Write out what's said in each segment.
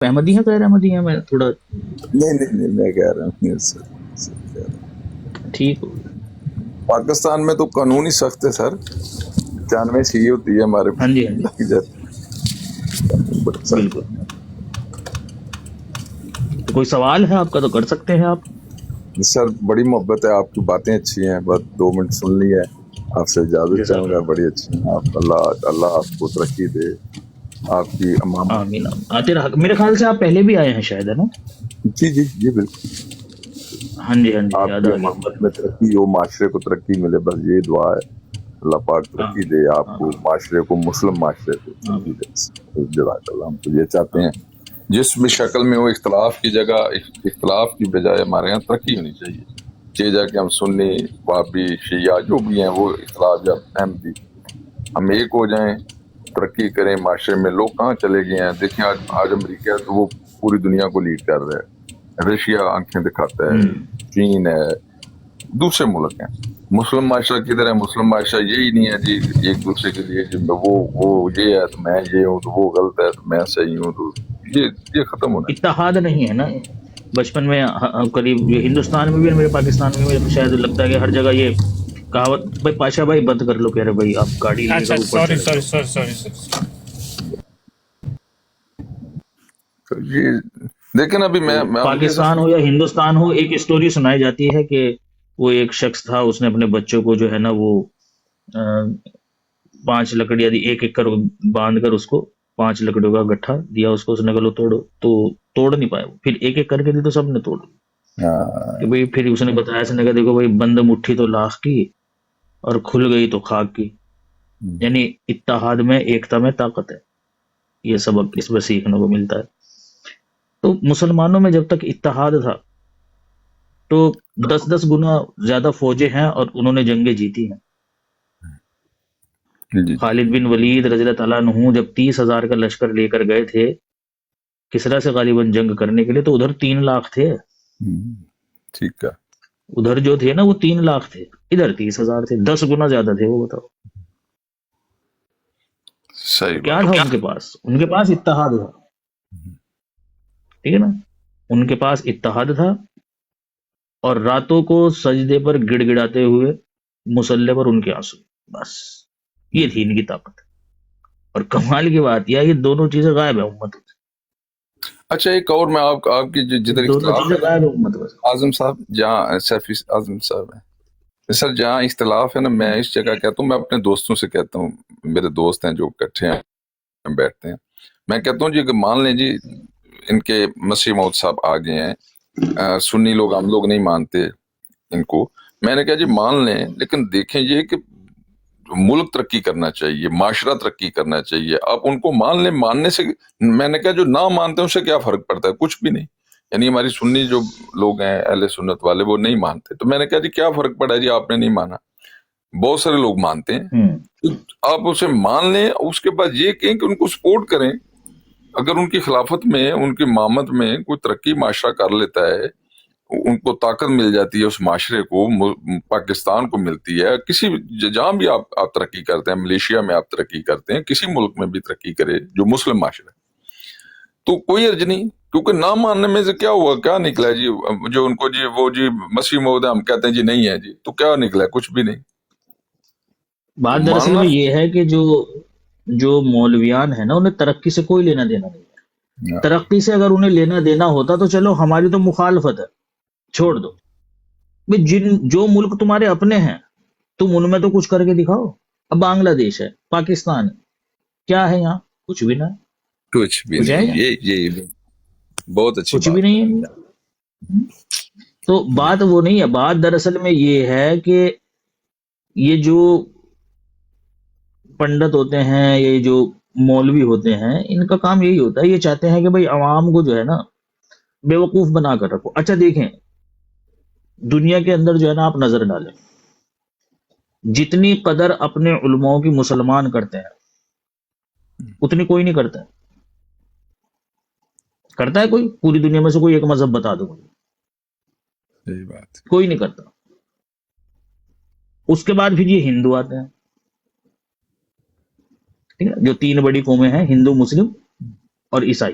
احمدی ہیں غیر احمدی ہیں؟ میں تھوڑا نہیں میں کہہ رہا ہوں سر کہہ رہا ہوں۔ ٹھیک ہو. پاکستان میں تو قانون ہی سخت ہے سر، 95 سی ہوتی ہے ہمارے ہاں جی بڑے سخت۔ بالکل. تو کوئی سوال ہے آپ کا تو کر سکتے ہیں آپ. سر بڑی محبت ہے، آپ کی باتیں اچھی ہیں، بس 2 منٹ سن لی ہے، آپ سے اجازت جزاک چاہوں گا، اللہ. بڑی اچھی ہیں آپ، اللہ آپ کو ترقی دے، آپ کی امام۔ آمین آمین. آتے رہا. میرے خیال سے آپ پہلے بھی آئے ہیں شاید، ہے نا؟ جی بالکل، ہاں جی آپ یاد کی آ گیا مجھے. امامت میں ترقی ہو، معاشرے کو ترقی ملے، بس یہ دعا ہے، اللہ پاک ترقی آمین دے آپ کو، آمین معاشرے کو، مسلم معاشرے کو ترقی آمین دے، جزاک اللہ۔ ہم تو یہ چاہتے ہیں آمین. جس بھی شکل میں ہو، اختلاف کی جگہ اختلاف کی بجائے ہمارے یہاں ترقی ہونی چاہیے، چاہے جا کہ ہم سنی وہابی شیعہ جو بھی ہیں، وہ اختلاف یا احمدی، ہم ایک ہو جائیں، ترقی کریں معاشرے میں۔ لوگ کہاں چلے گئے ہیں؟ دیکھیں آج امریکہ ہے تو وہ پوری دنیا کو لیڈ کر رہا ہے، رشیا آنکھیں دکھاتا ہے، چین ہے، دوسرے ملک ہیں۔ مسلم معاشرہ کدھر ہے؟ مسلم معاشرہ یہی نہیں ہے جی، ایک دوسرے کے لیے وہ یہ ہے تو میں یہ ہوں، تو وہ غلط ہے تو میں صحیح ہوں، تو یہ ختم ہونا چاہیے۔ اتحاد نہیں ہے نا. بچپن میں قریب یہ ہندوستان میں بھی اور میرے پاکستان میں بھی شاید لگتا ہے کہ ہر جگہ یہ کہاوت. بھائی پاشا بھائی بند کر لو، کہہ رہے بھائی آپ گاڑی لے اچھا کر اوپر سوری چڑھ سوری جاؤ. سوری سوری سوری تو یہ لیکن ابھی تو میں مجھے پاکستان ہو یا ہندوستان ہو، ایک اسٹوری سنائی جاتی ہے کہ وہ ایک شخص تھا، اس نے اپنے بچوں کو جو ہے نا وہ 5 لکڑیاں دی، ایک ایک کر باندھ کر اس کو 5 لکڑیوں کا گٹھا دیا اس کو. اس نے کہا لو توڑو، تو توڑ نہیں پائے. پھر ایک ایک کر کے دی تو سب نے توڑ دی. کہ بھئی پھر اس نے بتایا، اس نے کہا دیکھو بھئی بند مٹھی تو لاکھ کی اور کھل گئی تو خاک کی. یعنی اتحاد میں، ایکتا میں طاقت ہے. یہ سبق اس میں سیکھنے کو ملتا ہے. تو مسلمانوں میں جب تک اتحاد تھا تو 10 گنا زیادہ فوجیں ہیں اور انہوں نے جنگیں جیتی ہیں. جی خالد بن ولید رضی اللہ تعالیٰ عنہ جب 30,000 کا لشکر لے کر گئے تھے کسرا سے غالباً جنگ کرنے کے لیے، تو ادھر 3 لاکھ تھے. ٹھیک ہے، ادھر جو تھے نا وہ 3 لاکھ تھے، ادھر 30,000 تھے. 10 گنا زیادہ تھے وہ. بتاؤ صحیح تو کیا بات تھا ان کے پاس؟ ان کے پاس اتحاد تھا. ٹھیک ہے نا؟ ان کے پاس اتحاد تھا، اور راتوں کو سجدے پر گڑ گڑاتے ہوئے مسلح پر ان کے آنسو. بس یہ تھی ان کی طاقت. اور کمال کی بات یہ دونوں چیزیں غائب ہے امت سے. اچھا ایک اور میں آپ کی جدھر دونوں اختلاف چیزیں ہے غائب ہے امت سے. اعظم صاحب، جہاں سیفی اعظم صاحب ہیں سر، جہاں اختلاف ہے نا، میں اس جگہ کہتا ہوں، میں اپنے دوستوں سے کہتا ہوں، میرے دوست ہیں جو اکٹھے ہیں بیٹھتے ہیں، میں کہتا ہوں جی کہ مان لیں جی ان کے مسیح موعود صاحب آ گئے ہیں، سنی لوگ، ہم لوگ نہیں مانتے ان کو، میں نے کہا جی مان لیں، لیکن دیکھیں یہ کہ ملک ترقی کرنا چاہیے، معاشرہ ترقی کرنا چاہیے، آپ ان کو مان لیں، ماننے سے میں نے کہا جو نہ مانتے ہیں اس سے کیا فرق پڑتا ہے؟ کچھ بھی نہیں. یعنی ہماری سنی جو لوگ ہیں اہل سنت والے وہ نہیں مانتے، تو میں نے کہا جی کیا فرق پڑا جی، آپ نے نہیں مانا، بہت سارے لوگ مانتے ہیں، تو آپ اسے مان لیں، اس کے بعد یہ کہیں کہ ان کو سپورٹ کریں. اگر ان کی خلافت میں، ان کی امامت میں کوئی ترقی معاشرہ کر لیتا ہے، ان کو طاقت مل جاتی ہے، اس معاشرے کو، پاکستان کو ملتی ہے، کسی جہاں بھی آپ ترقی کرتے ہیں، ملیشیا میں آپ ترقی کرتے ہیں، کسی ملک میں بھی ترقی کرے جو مسلم معاشرہ ہے، تو کوئی حرج نہیں. کیونکہ نہ ماننے میں سے کیا ہوا، کیا نکلا جی؟ جو ان کو جی وہ جی مسیح موعود ہم کہتے ہیں جی نہیں ہے جی، تو کیا نکلا؟ کچھ بھی نہیں. بات دراصل ماننا میں یہ ہے کہ جو مولویان ہیں نا، انہیں ترقی سے کوئی لینا دینا نہیں ہے. ترقی سے اگر انہیں لینا دینا ہوتا تو چلو ہماری تو مخالفت ہے، چھوڑ دو. جو ملک تمہارے اپنے ہیں تم ان میں تو کچھ کر کے دکھاؤ. اب بنگلہ دیش ہے، پاکستان ہے، کیا ہے یہاں؟ کچھ بھی نہ ہے. کچھ بھی کچھ ہے نہیں، یہاں؟ یہ بہت اچھی کچھ بھی بات نہیں ہے. ہے. تو بات وہ نہیں ہے. بات دراصل میں یہ ہے کہ یہ جو پنڈت ہوتے ہیں، یہ جو مولوی ہوتے ہیں، ان کا کام یہی ہوتا ہے، یہ چاہتے ہیں کہ بھئی عوام کو جو ہے نا بے وقوف بنا کر رکھو. اچھا دیکھیں دنیا کے اندر جو ہے نا آپ نظر ڈالیں، جتنی قدر اپنے علماء کی مسلمان کرتے ہیں اتنی کوئی نہیں کرتا ہے. کرتا ہے کوئی؟ پوری دنیا میں سے کوئی ایک مذہب بتا دو مجھے. صحیح بات. کوئی نہیں کرتا. اس کے بعد پھر یہ ہندو آتے ہیں، ٹھیک ہے، جو 3 بڑی قومیں ہیں، ہندو، مسلم اور عیسائی.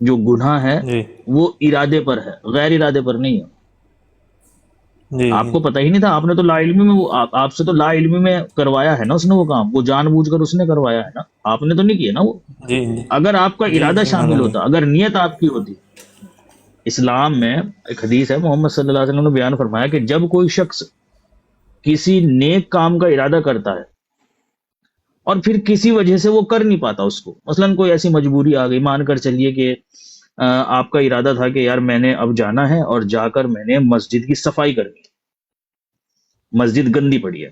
جو گناہ ہے جی وہ ارادے پر ہے، غیر ارادے پر نہیں ہے. جی آپ کو پتہ ہی نہیں تھا، آپ نے تو لا علمی میں آپ سے تو لا علمی میں کروایا ہے نا اس نے وہ کام، وہ جان بوجھ کر اس نے کروایا ہے نا، آپ نے تو نہیں کیا نا وہ. جی جی اگر آپ کا جی ارادہ جی میں شامل نے ہوتا، اگر نیت آپ کی ہوتی. اسلام میں ایک حدیث ہے، محمد صلی اللہ علیہ وسلم نے بیان فرمایا کہ جب کوئی شخص کسی نیک کام کا ارادہ کرتا ہے اور پھر کسی وجہ سے وہ کر نہیں پاتا اس کو، مثلا کوئی ایسی مجبوری آ گئی، مان کر چلیے کہ آپ کا ارادہ تھا کہ یار میں نے اب جانا ہے اور جا کر میں نے مسجد کی صفائی کرنی، مسجد گندی پڑی ہے،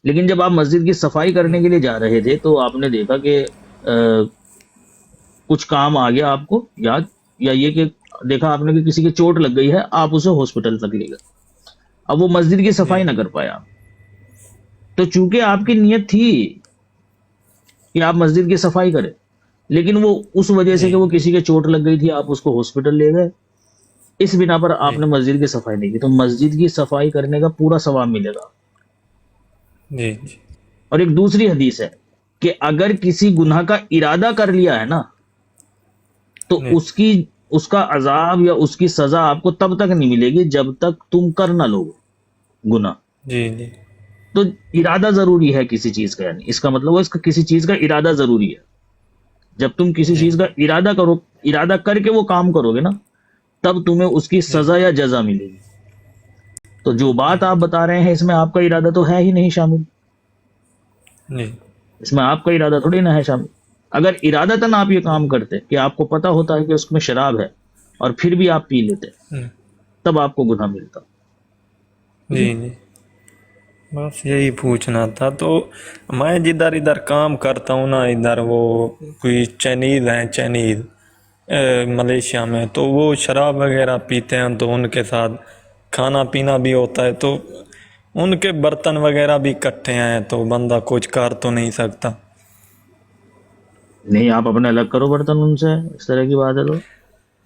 لیکن جب آپ مسجد کی صفائی کرنے کے لیے جا رہے تھے تو آپ نے دیکھا کہ کچھ کام آ گیا آپ کو یاد، یا یہ کہ دیکھا آپ نے کہ کسی کی چوٹ لگ گئی ہے، آپ اسے ہاسپٹل تک لے گئے، اب وہ مسجد کی جی صفائی نہ کر پایا، تو چونکہ آپ کی نیت تھی کہ آپ مسجد کی صفائی کریں، لیکن وہ اس وجہ سے جی کہ وہ کسی کے چوٹ لگ گئی تھی آپ اس کو ہاسپٹل لے گئے، اس بنا پر آپ جی نے مسجد کی صفائی نہیں کی، تو مسجد کی صفائی کرنے کا پورا ثواب ملے گا. جی جی اور ایک دوسری حدیث ہے کہ اگر کسی گناہ کا ارادہ کر لیا ہے نا تو جی اس کا عذاب یا اس کی سزا آپ کو تب تک نہیں ملے گی جب تک تم کر نہ لو گناہ. جی جی تو ارادہ ضروری ہے کسی چیز کا، یعنی اس کا مطلب ہے اس کا کسی چیز کا ارادہ ضروری ہے. جب تم کسی جی چیز کا ارادہ کرو، ارادہ کر کے وہ کام کرو گے نا، تب تمہیں اس کی جی سزا یا جزا ملے گی. تو جو بات آپ بتا رہے ہیں اس میں آپ کا ارادہ تو ہے ہی نہیں شامل، جی اس میں آپ کا ارادہ تھوڑی نہ ہے شامل. اگر ارادتاً آپ یہ کام کرتے کہ آپ کو پتا ہوتا ہے کہ اس میں شراب ہے اور پھر بھی آپ پی لیتے، تب آپ کو گناہ ملتا. ٹھیک ہے؟ جی جی بس یہی پوچھنا تھا. تو میں جدھر ادھر کام کرتا ہوں نا، ادھر وہ کوئی چائنیز ہیں، چائنیز ملیشیا میں، تو وہ شراب وغیرہ پیتے ہیں، تو ان کے ساتھ کھانا پینا بھی ہوتا ہے، تو ان کے برتن وغیرہ بھی کٹھے ہیں، تو بندہ کچھ کر تو نہیں سکتا. نہیں، آپ اپنے الگ کرو برتن ان سے، اس طرح کی بات ہے تو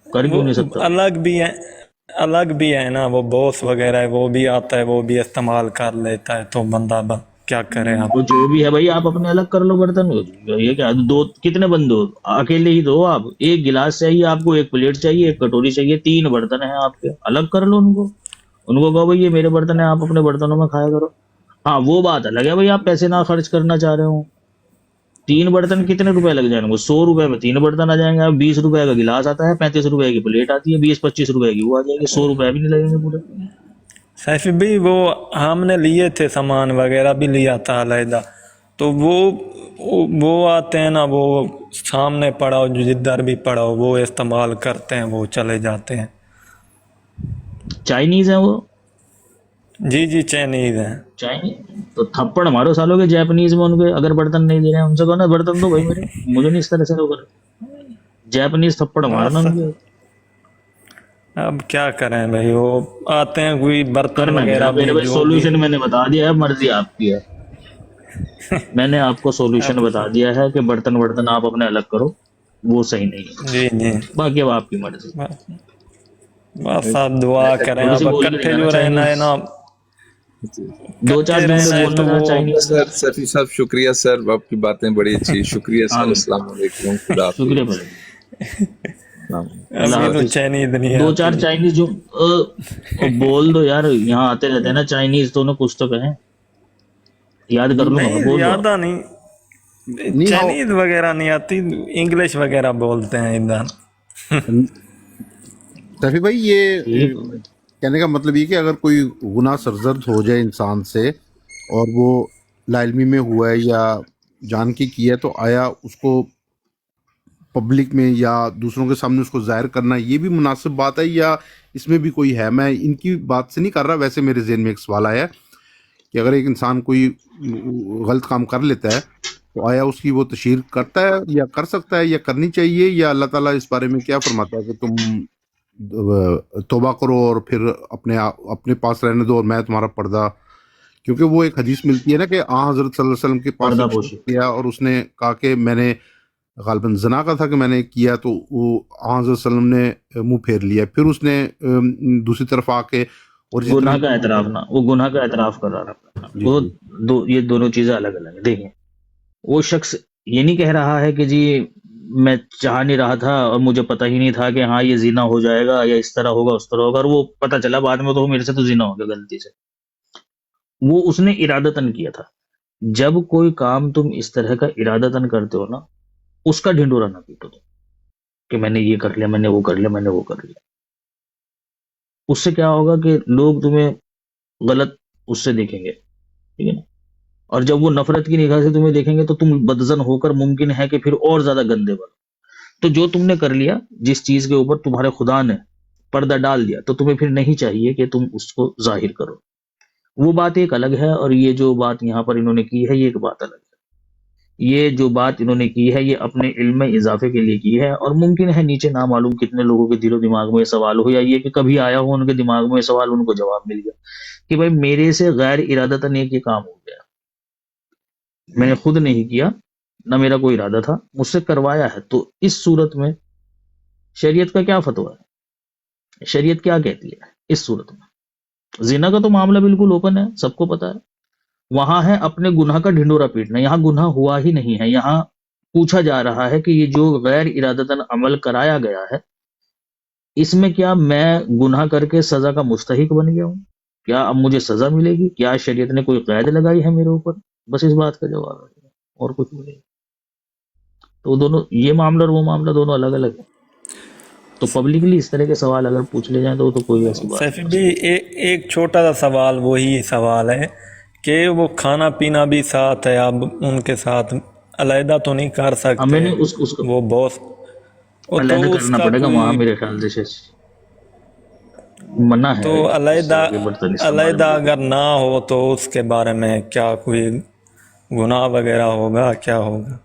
کر وہ کیوں نہیں سکتا؟ الگ بھی ہے نا، وہ باس وغیرہ ہے، وہ بھی آتا ہے، وہ بھی استعمال کر لیتا ہے، تو بندہ کیا کرے آپ. وہ جو بھی ہے بھائی، آپ اپنے الگ کر لو برتن. یہ کیا دو کتنے بندے ہو؟ اکیلے ہی دو آپ، ایک گلاس چاہیے آپ کو، ایک پلیٹ چاہیے، ایک کٹوری چاہیے، 3 برتن ہیں آپ کے، الگ کر لو ان کو. ان کو کہو بھائی یہ میرے برتن ہیں، آپ اپنے برتنوں میں کھایا کرو. ہاں وہ بات الگ ہے بھائی، آپ پیسے نہ خرچ کرنا چاہ رہے ہو. 3 برتن کتنے روپے لگ جائیں گے؟ 100 روپے میں 3 برتن آ جائیں گے. اب 20 روپے کا گلاس آتا ہے، 35 روپے کی پلیٹ آتی ہے، 20-25 روپے کی وہ آ جائے گی، 100 روپے بھی نہیں لگیں گے پورے. سیفی بھی وہ ہم نے لیے تھے، سامان وغیرہ بھی لیا تھا علیحدہ، تو وہ آتے ہیں نا، وہ سامنے پڑا ہو، جو جدھر بھی پڑا ہو وہ استعمال کرتے ہیں، وہ چلے جاتے ہیں. چائنیز ہیں وہ؟ جی جی چائنیز ہیں. چائنیز تو تھپڑ مارو سالوں کے جیپنیز میں ان کے، اگر برتن نہیں دے رہے ہیں ان سے کہو نا برتن دو بھائی میرے، مجھے نہیں اس طرح سے ہوگا. جیپنیز تھپڑ مارنا بس ان کے. اب کیا کریں بھائی، وہ آتے ہیں کوئی برتن کرنا کیا وغیرہ ہے میرے بھی بھائی؟ جو بھی. سولوشن میں نے بتا دیا ہے، مرضی آپ کی ہے. میں نے آپ کو سولوشن اب بتا دیا ہے کہ برتن آپ اپنے الگ کرو، وہ صحیح نہیں جی جی ہے. باقی اب آپ کی مرضی. بس بس آپ دعا کریں، تھوڑی سی اب بول کے اکٹھے دینا نا جو رہنا ہے چائنیز، نا، 2-4 اکٹھے دن سے رہنا ہے بولنا تو تھا وہ. چائنیز میں. سر سفی صاحب شکریہ سر، آپ کی باتیں بڑی اچھی، شکریہ سر، آمین. السلام علیکم، خدا شکریہ حافظ. بھائی. السلام علیکم. اللہ ابھی تو حافظ. چینی نہیں 2-4 آتی. چائنیز جو بول دو یار، یہاں آتے رہتے ہیں نا چائنیز، تو انہیں کچھ تو کہیں، یاد کر لوں گا میں، نہیں بول دو آپ. زیادہ نہیں، نی ہاؤ. چائنیز وغیرہ نہیں آتی، انگلش وغیرہ بولتے ہیں ادھر. سیفی بھائی یہ ٹھیک. کہنے کا مطلب یہ کہ اگر کوئی گناہ سرزد ہو جائے انسان سے اور وہ لا علمی میں ہوا ہے یا جان کے کیا ہے، تو آیا اس کو پبلک میں یا دوسروں کے سامنے اس کو ظاہر کرنا یہ بھی مناسب بات ہے، یا اس میں بھی کوئی ہے؟ میں ان کی بات سے نہیں کر رہا، ویسے میرے ذہن میں ایک سوال آیا کہ اگر ایک انسان کوئی غلط کام کر لیتا ہے تو آیا اس کی وہ تشہیر کرتا ہے یا کر سکتا ہے یا کرنی چاہیے، یا اللہ تعالیٰ اس بارے میں کیا فرماتا ہے کہ تم توبہ کرو اور پھر اپنے پاس رہنے دو اور میں تمہارا پردہ؟ کیونکہ وہ ایک حدیث ملتی ہے نا کہ حضرت صلی اللہ علیہ وسلم کے پاس پردہ ایک پوشی. شخص کیا اور اس نے کہا کہ میں نے غالباً زنا کا تھا کہ میں نے کیا، تو وہ حضرت صلی اللہ علیہ وسلم نے منہ پھیر لیا. پھر اس نے دوسری طرف آ کے اور اسی گناہ طرح کا اعتراف نہ، وہ گناہ کا اعتراف کر رہا تھا. جی وہ جی یہ دونوں چیزیں الگ الگ ہیں. دیکھیں، وہ شخص یہ نہیں کہہ رہا ہے کہ جی میں چاہ نہیں رہا تھا اور مجھے پتہ ہی نہیں تھا کہ ہاں یہ زنا ہو جائے گا یا اس طرح ہوگا اس طرح ہوگا، اور وہ پتہ چلا بعد میں تو میرے سے تو زنا ہو گیا غلطی سے. وہ اس نے ارادتاً کیا تھا. جب کوئی کام تم اس طرح کا ارادتاً کرتے ہو نا، اس کا ڈھنڈورا نہ پیٹو تم کہ میں نے یہ کر لیا، میں نے وہ کر لیا، میں نے وہ کر لیا. اس سے کیا ہوگا کہ لوگ تمہیں غلط اس سے دیکھیں گے، ٹھیک ہے نا. اور جب وہ نفرت کی نگاہ سے تمہیں دیکھیں گے تو تم بدزن ہو کر ممکن ہے کہ پھر اور زیادہ گندے بنو. تو جو تم نے کر لیا، جس چیز کے اوپر تمہارے خدا نے پردہ ڈال دیا، تو تمہیں پھر نہیں چاہیے کہ تم اس کو ظاہر کرو. وہ بات ایک الگ ہے، اور یہ جو بات یہاں پر انہوں نے کی ہے یہ ایک بات الگ ہے. یہ جو بات انہوں نے کی ہے یہ اپنے علم میں اضافے کے لیے کی ہے، اور ممکن ہے نیچے نامعلوم کتنے لوگوں کے دل و دماغ میں یہ سوال ہو، یا یہ کہ کبھی آیا ہو ان کے دماغ میں یہ سوال، ان کو جواب مل گیا کہ بھائی میرے سے غیر ارادتاً ایک یہ کام ہو گیا، میں نے خود نہیں کیا، نہ میرا کوئی ارادہ تھا، مجھ سے کروایا ہے. تو اس صورت میں شریعت کا کیا فتویٰ ہے؟ شریعت کیا کہتی ہے اس صورت میں؟ زنا کا تو معاملہ بالکل اوپن ہے، سب کو پتا ہے. وہاں ہے اپنے گناہ کا ڈھنڈورا پیٹنا. یہاں گناہ ہوا ہی نہیں ہے. یہاں پوچھا جا رہا ہے کہ یہ جو غیر ارادتاً عمل کرایا گیا ہے، اس میں کیا میں گناہ کر کے سزا کا مستحق بن گیا ہوں؟ کیا اب مجھے سزا ملے گی؟ کیا شریعت نے کوئی قید لگائی ہے میرے اوپر؟ بس اس بات کا جواب ہے، اور کچھ نہیں. تو دونوں، یہ معاملہ اور وہ معاملہ دونوں الگ الگ ہیں. تو پبلکلی اس طرح کے سوال اگر پوچھ لے جائیں تو کوئی ایسی بات سیفی نہیں. بھی ایک چھوٹا سا سوال وہی سوال ہے کہ وہ کھانا پینا بھی ساتھ ہے، اب ان کے ساتھ علیحدہ تو نہیں کر سکتے، ہمیں نہیں اس کو وہ بہت علیحدہ تو اس کرنا کا پڑے گا. وہاں کوئی میرے خیال سے منع ہے تو اس طرح کے برتن استعمال علیحدہ میں. اگر نہ ہو تو اس کے بارے میں کیا کوئی گناہ وغیرہ ہوگا، کیا ہوگا؟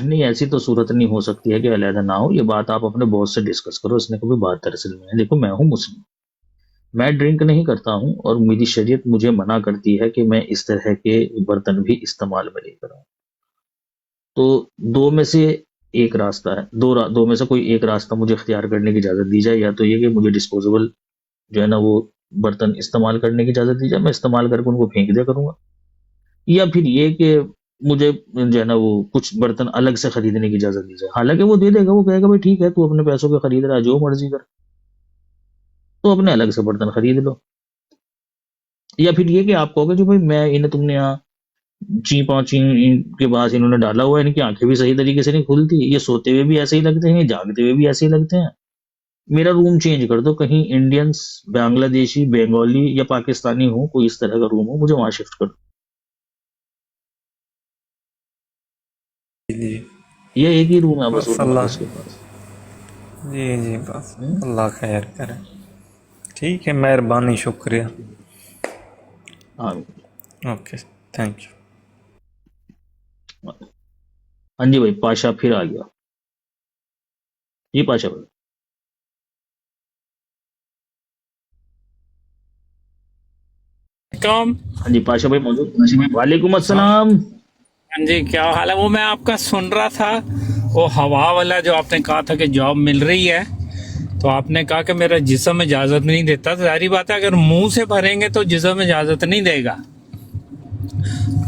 نہیں، ایسی تو صورت نہیں ہو سکتی ہے کہ علیحدہ نہ ہو. یہ بات آپ اپنے باس سے ڈسکس کرو. اس نے کبھی بات دراصل میں ہے، دیکھو میں ہوں مسلم، میں ڈرنک نہیں کرتا ہوں، اور میری شریعت مجھے منع کرتی ہے کہ میں اس طرح کے برتن بھی استعمال میں نہیں کروں. تو دو میں سے ایک راستہ ہے، دو میں سے کوئی ایک راستہ مجھے اختیار کرنے کی اجازت دی جائے. یا تو یہ کہ مجھے ڈسپوزیبل جو ہے نا وہ برتن استعمال کرنے کی اجازت دی جائے، میں استعمال کر کے ان کو پھینک دیا کروں گا. یا پھر یہ کہ مجھے جو ہے نا وہ کچھ برتن الگ سے خریدنے کی اجازت دی جائے. حالانکہ وہ دے دے گا، وہ کہے گا بھائی ٹھیک ہے تو اپنے پیسوں کے خرید رہا ہے، جو مرضی کر، تو اپنے الگ سے برتن خرید لو. یا پھر یہ کہ آپ کہو گے جو بھائی میں انہیں تم نے یہاں چین پانچ ان کے بعد انہوں نے ڈالا ہوا ہے، ان کی آنکھیں بھی صحیح طریقے سے نہیں کھلتی، یہ سوتے ہوئے بھی ایسے ہی لگتے ہیں، جاگتے ہوئے بھی ایسے ہی لگتے ہیں، میرا روم چینج کر دو، کہیں انڈینس، بنگلہ دیشی، بنگالی یا پاکستانی ہو، کوئی اس طرح کا روم ہو، مجھے وہاں شفٹ کر دو. جی یہ ایک ہی روم ہے بس بس اس کے پاس. جی بس اللہ خیر کرے. ٹھیک ہے، مہربانی، شکریہ. ہاں اوکے، تھینک یو. ہاں جی بھائی، پاشا پھر آ گیا. جی پاشا بھائی. ہاں جی پاشا بھائی موجود. وعلیکم السلام. ہاں جی، کیا حال ہے؟ وہ میں آپ کا سن رہا تھا، وہ ہوا والا جو آپ نے کہا تھا کہ جاب مل رہی ہے، تو آپ نے کہا کہ میرا جسم اجازت نہیں دیتا. ظاہری بات ہے اگر منہ سے بھریں گے تو جسم اجازت نہیں دے گا،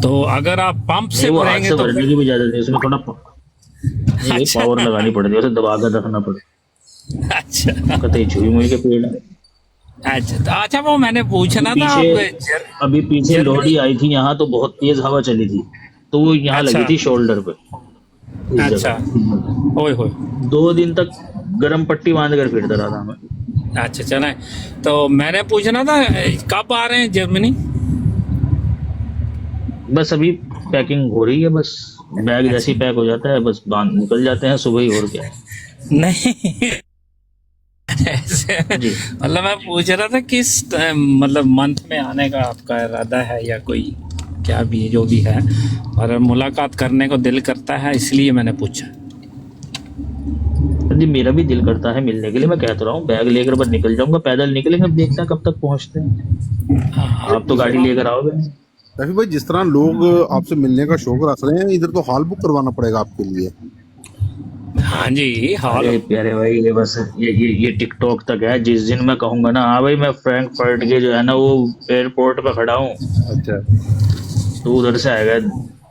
تو اگر آپ پمپ سے وہ بھریں ہاتھ گے سے تو بھرنے کی بھی اجازت ہے، اس میں تھوڑا نہیں بھائی اچھا پاور لگانی پڑتی ہے، اسے دبا کر رکھنا پڑے. اچھا قطعی چھوئی موئی کے پیڑ ہے. اچھا وہ میں نے پوچھنا تھا آپ ابھی پیچھے جرمنی. لوہڑی آئی تھی یہاں تو بہت تیز ہوا چلی تھی، تو وہ یہاں لگی اچھا تھی شولڈر پہ، اس جگہ. اچھا، ہوئے ہوئے. 2 دن تک گرم پٹی باندھ کر پھرتا رہا تھا میں. اچھا چلیں، تو میں نے پوچھنا تھا کب آ رہے ہیں جرمنی؟ بس ابھی پیکنگ ہو رہی ہے، بس بیگ جیسی پیک ہو جاتا ہے بس باندھ نکل جاتے ہیں صبح ہی. اور کیا نہیں ایسے جی. مطلب میں پوچھ رہا تھا کس مطلب منتھ میں آنے کا آپ کا ارادہ ہے، یا کوئی کیا بھی جو بھی ہے، اور ملاقات کرنے کو دل کرتا ہے، اس لیے میں نے پوچھا. جی میرا بھی دل کرتا ہے ملنے کے لیے، میں کہتا رہا ہوں بیگ لے کر بس نکل جاؤں گا، پیدل نکلیں گے، اب دیکھتے ہیں کب تک پہنچتے ہیں. آپ تو گاڑی لے کر آؤ گے. سیفی بھائی جس طرح لوگ آپ سے ملنے کا شوق رکھ رہے ہیں، ادھر تو ہال بک کروانا پڑے گا آپ کے لیے. ہاں جی، ہال. ارے پیارے بھائی یہ بس یہ ٹک ٹاک تک ہے. جس دن میں کہوں گا نا ہاں بھائی میں فرینکفرٹ کے جو ہے نا وہ ایئرپورٹ پہ کھڑا ہوں، اچھا تو ادھر سے آئے گا